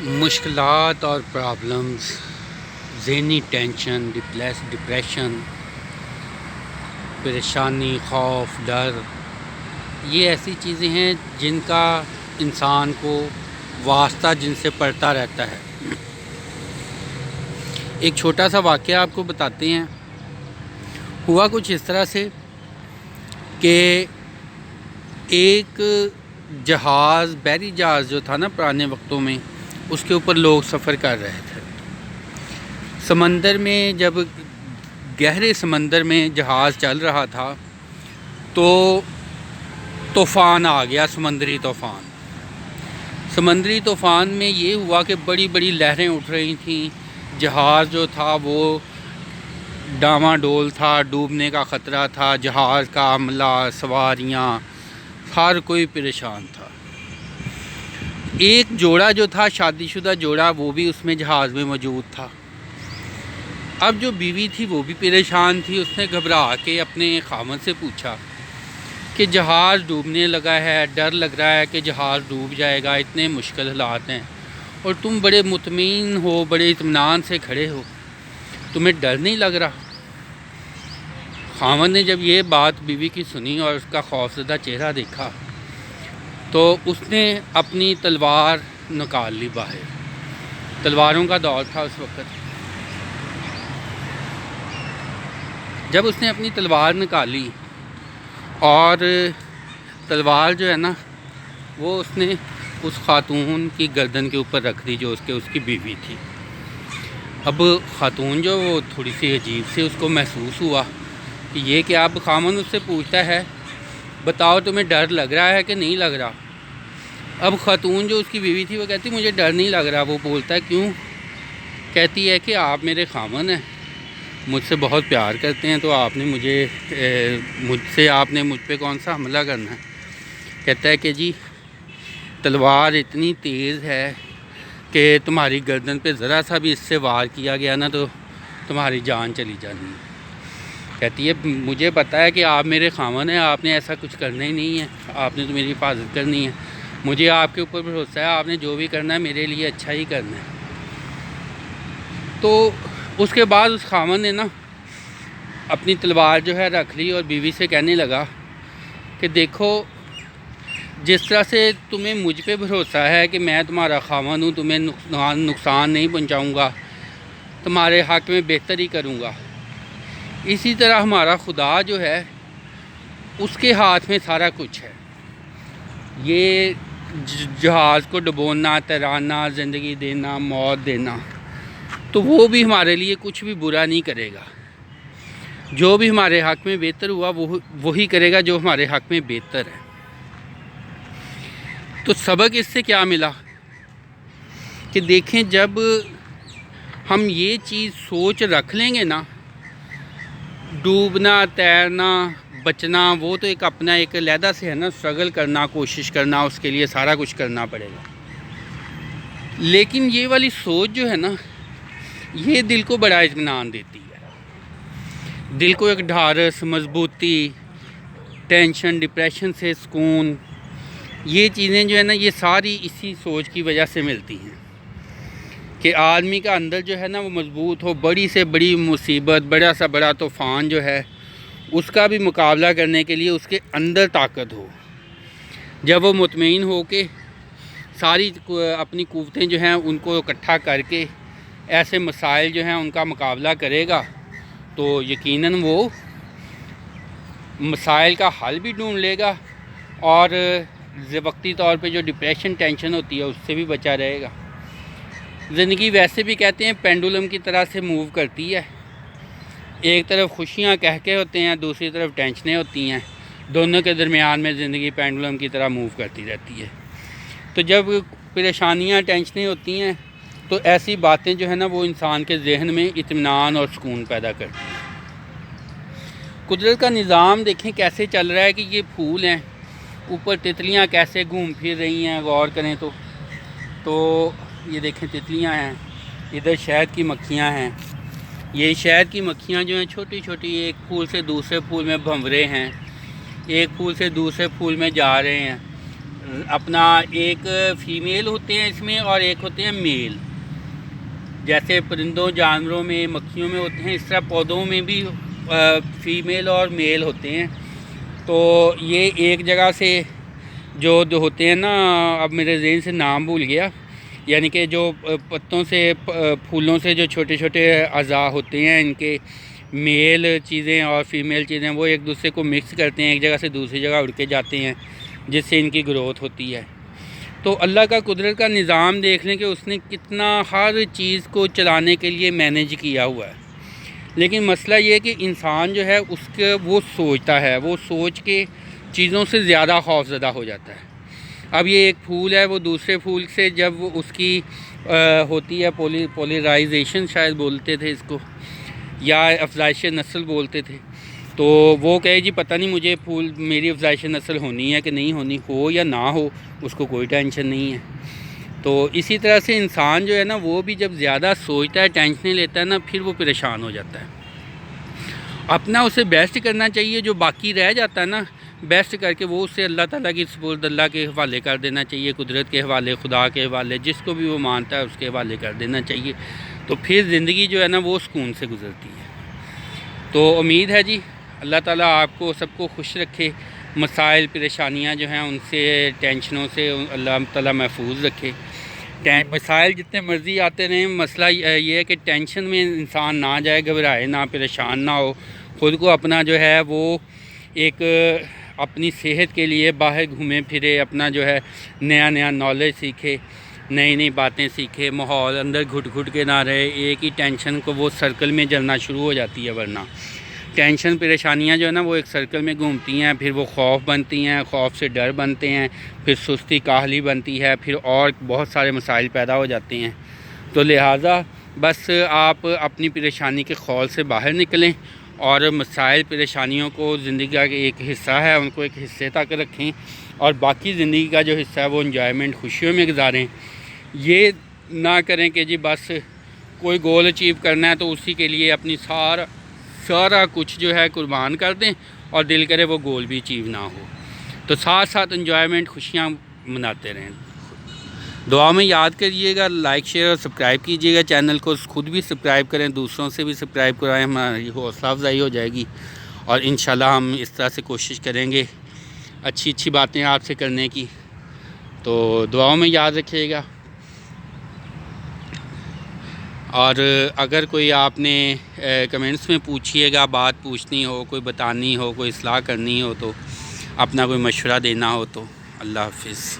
مشکلات اور پرابلمز، ذہنی ٹینشن، ڈپریشن، پریشانی، خوف، ڈر، یہ ایسی چیزیں ہیں جن کا انسان کو واسطہ جن سے پڑتا رہتا ہے۔ ایک چھوٹا سا واقعہ آپ کو بتاتے ہیں۔ ہوا کچھ اس طرح سے کہ ایک جہاز، بحری جہاز جو تھا نا پرانے وقتوں میں، اس کے اوپر لوگ سفر کر رہے تھے۔ سمندر میں جب گہرے سمندر میں جہاز چل رہا تھا تو طوفان آ گیا، سمندری طوفان۔ سمندری طوفان میں یہ ہوا کہ بڑی بڑی لہریں اٹھ رہی تھیں، جہاز جو تھا وہ ڈاواں ڈول تھا، ڈوبنے کا خطرہ تھا، جہاز کا عملہ، سواریاں، ہر کوئی پریشان تھا۔ ایک جوڑا جو تھا، شادی شدہ جوڑا، وہ بھی اس میں جہاز میں موجود تھا۔ اب جو بیوی تھی وہ بھی پریشان تھی۔ اس نے گھبرا کے اپنے خاوند سے پوچھا کہ جہاز ڈوبنے لگا ہے، ڈر لگ رہا ہے کہ جہاز ڈوب جائے گا، اتنے مشکل حالات ہیں، اور تم بڑے مطمئن ہو، بڑے اطمینان سے کھڑے ہو، تمہیں ڈر نہیں لگ رہا؟ خاوند نے جب یہ بات بیوی کی سنی اور اس کا خوفزدہ چہرہ دیکھا تو اس نے اپنی تلوار نکال لی باہر۔ تلواروں کا دور تھا اس وقت۔ جب اس نے اپنی تلوار نکالی اور تلوار جو ہے نا وہ اس نے اس خاتون کی گردن کے اوپر رکھ دی جو اس کی بیوی تھی۔ اب خاتون جو وہ تھوڑی سی عجیب سے اس کو محسوس ہوا کہ یہ کہ اب خامن اس سے پوچھتا ہے بتاؤ تمہیں ڈر لگ رہا ہے کہ نہیں لگ رہا؟ اب خاتون جو اس کی بیوی تھی وہ کہتی مجھے ڈر نہیں لگ رہا۔ وہ بولتا ہے کیوں؟ کہتی ہے کہ آپ میرے خامن ہیں، مجھ سے بہت پیار کرتے ہیں، تو آپ نے مجھ پہ کون سا حملہ کرنا ہے؟ کہتا ہے کہ جی تلوار اتنی تیز ہے کہ تمہاری گردن پہ ذرا سا بھی اس سے وار کیا گیا نا تو تمہاری جان چلی جانی ہے۔ کہتی ہے مجھے پتہ ہے کہ آپ میرے خامن ہیں، آپ نے ایسا کچھ کرنا ہی نہیں ہے، آپ نے تو میری حفاظت کرنی ہے، مجھے آپ کے اوپر بھروسہ ہے، آپ نے جو بھی کرنا ہے میرے لیے اچھا ہی کرنا ہے۔ تو اس کے بعد اس خامن نے نا اپنی تلوار جو ہے رکھ لی اور بیوی سے کہنے لگا کہ دیکھو جس طرح سے تمہیں مجھ پہ بھروسہ ہے کہ میں تمہارا خامن ہوں، تمہیں نقصان نہیں پہنچاؤں گا، تمہارے حق میں بہتر ہی کروں گا، اسی طرح ہمارا خدا جو ہے اس کے ہاتھ میں سارا کچھ ہے۔ یہ جہاز کو ڈبونا، تیرانا، زندگی دینا، موت دینا، تو وہ بھی ہمارے لیے کچھ بھی برا نہیں کرے گا۔ جو بھی ہمارے حق میں بہتر ہوا وہی کرے گا جو ہمارے حق میں بہتر ہے۔ تو سبق اس سے کیا ملا کہ دیکھیں جب ہم یہ چیز سوچ رکھ لیں گے نا، ڈوبنا، تیرنا، بچنا وہ تو ایک اپنا ایک علیحدہ سے ہے نا، اسٹرگل کرنا، کوشش کرنا، اس کے لیے سارا کچھ کرنا پڑے گا، لیکن یہ والی سوچ جو ہے نا یہ دل کو بڑا اطمینان دیتی ہے، دل کو ایک ڈھارس، مضبوطی، ٹینشن، ڈپریشن سے سکون، یہ چیزیں جو ہے نا یہ ساری اسی سوچ کی وجہ سے ملتی ہیں کہ آدمی کا اندر جو ہے نا وہ مضبوط ہو، بڑی سے بڑی مصیبت، بڑا سے بڑا طوفان جو ہے اس کا بھی مقابلہ کرنے کے لیے اس کے اندر طاقت ہو۔ جب وہ مطمئن ہو کے ساری اپنی قوتیں جو ہیں ان کو اکٹھا کر کے ایسے مسائل جو ہیں ان کا مقابلہ کرے گا تو یقیناً وہ مسائل کا حل بھی ڈھونڈ لے گا اور وقتی طور پہ جو ڈپریشن، ٹینشن ہوتی ہے اس سے بھی بچا رہے گا۔ زندگی ویسے بھی کہتے ہیں پینڈولم کی طرح سے موو کرتی ہے، ایک طرف خوشیاں کہہ کے ہوتے ہیں، دوسری طرف ٹینشنیں ہوتی ہیں، دونوں کے درمیان میں زندگی پینڈولم کی طرح موو کرتی رہتی ہے۔ تو جب پریشانیاں، ٹینشنیں ہوتی ہیں تو ایسی باتیں جو ہے نا وہ انسان کے ذہن میں اطمینان اور سکون پیدا کرتی ہیں۔ قدرت کا نظام دیکھیں کیسے چل رہا ہے کہ یہ پھول ہیں، اوپر تتلیاں کیسے گھوم پھر رہی ہیں، غور کریں تو یہ دیکھیں تتلیاں ہیں، ادھر شہد کی مکھیاں ہیں، یہ شہد کی مکھیاں جو ہیں چھوٹی چھوٹی ایک پھول سے دوسرے پھول میں بھنورے ہیں، ایک پھول سے دوسرے پھول میں جا رہے ہیں، اپنا ایک فیمیل ہوتے ہیں اس میں اور ایک ہوتے ہیں میل. جیسے پرندوں جانوروں میں مکھیوں میں ہوتے ہیں اس طرح پودوں میں بھی فیمیل اور میل ہوتے ہیں. تو یہ ایک جگہ سے جو ہوتے ہیں نا، اب میرے ذہن سے نام بھول گیا، یعنی کہ جو پتوں سے پھولوں سے جو چھوٹے چھوٹے اعضاء ہوتے ہیں ان کے میل چیزیں اور فیمیل چیزیں وہ ایک دوسرے کو مکس کرتے ہیں، ایک جگہ سے دوسری جگہ اڑ کے جاتے ہیں جس سے ان کی گروتھ ہوتی ہے. تو اللہ کا قدرت کا نظام دیکھ لیں کہ اس نے کتنا ہر چیز کو چلانے کے لیے مینیج کیا ہوا ہے. لیکن مسئلہ یہ ہے کہ انسان جو ہے اس کے وہ سوچتا ہے، وہ سوچ کے چیزوں سے زیادہ خوف زدہ ہو جاتا ہے. اب یہ ایک پھول ہے، وہ دوسرے پھول سے جب وہ اس کی ہوتی ہے پولیرائزیشن شاید بولتے تھے اس کو، یا افزائش نسل بولتے تھے، تو وہ کہے جی پتہ نہیں مجھے پھول میری افزائش نسل ہونی ہے کہ نہیں ہونی، ہو یا نہ ہو اس کو کوئی ٹینشن نہیں ہے. تو اسی طرح سے انسان جو ہے نا وہ بھی جب زیادہ سوچتا ہے، ٹینشنیں لیتا ہے نا، پھر وہ پریشان ہو جاتا ہے. اپنا اسے بیسٹ کرنا چاہیے، جو باقی رہ جاتا ہے نا بیسٹ کر کے وہ اسے اللہ تعالیٰ کی سپرد اللہ کے حوالے کر دینا چاہیے، قدرت کے حوالے، خدا کے حوالے، جس کو بھی وہ مانتا ہے اس کے حوالے کر دینا چاہیے. تو پھر زندگی جو ہے نا وہ سکون سے گزرتی ہے. تو امید ہے جی اللہ تعالیٰ آپ کو سب کو خوش رکھے، مسائل پریشانیاں جو ہیں ان سے، ٹینشنوں سے اللہ تعالیٰ محفوظ رکھے. مسائل جتنے مرضی آتے رہیں، مسئلہ یہ ہے کہ ٹینشن میں انسان نہ جائے، گھبرائے نہ، پریشان نہ ہو. خود کو اپنا جو ہے وہ ایک اپنی صحت کے لیے باہر گھومے پھرے، اپنا جو ہے نیا نیا نالج سیکھے، نئی نئی باتیں سیکھے، ماحول اندر گھٹ گھٹ کے نہ رہے. ایک ہی ٹینشن کو وہ سرکل میں جلنا شروع ہو جاتی ہے، ورنہ ٹینشن پریشانیاں جو ہے نا وہ ایک سرکل میں گھومتی ہیں، پھر وہ خوف بنتی ہیں، خوف سے ڈر بنتے ہیں، پھر سستی کاہلی بنتی ہے، پھر اور بہت سارے مسائل پیدا ہو جاتے ہیں. تو لہٰذا بس آپ اپنی پریشانی کے خول سے باہر نکلیں اور مسائل پریشانیوں کو زندگی کا ایک حصہ ہے ان کو ایک حصے تک رکھیں، اور باقی زندگی کا جو حصہ ہے وہ انجوائمنٹ خوشیوں میں گزاریں. یہ نہ کریں کہ جی بس کوئی گول اچیو کرنا ہے تو اسی کے لیے اپنی سارا کچھ جو ہے قربان کر دیں اور دل کرے وہ گول بھی اچیو نہ ہو. تو ساتھ ساتھ انجوائمنٹ خوشیاں مناتے رہیں. دعا میں یاد کریے گا، لائک شیئر اور سبسکرائب کیجیے گا چینل کو، خود بھی سبسکرائب کریں، دوسروں سے بھی سبسکرائب کرائیں، ہماری حوصلہ افزائی ہو جائے گی. اور انشاءاللہ ہم اس طرح سے کوشش کریں گے اچھی باتیں آپ سے کرنے کی. تو دعاؤں میں یاد رکھیے گا. اور اگر کوئی آپ نے کمنٹس میں پوچھیے گا، بات پوچھنی ہو، کوئی بتانی ہو، کوئی اصلاح کرنی ہو، تو اپنا کوئی مشورہ دینا ہو تو. اللہ حافظ.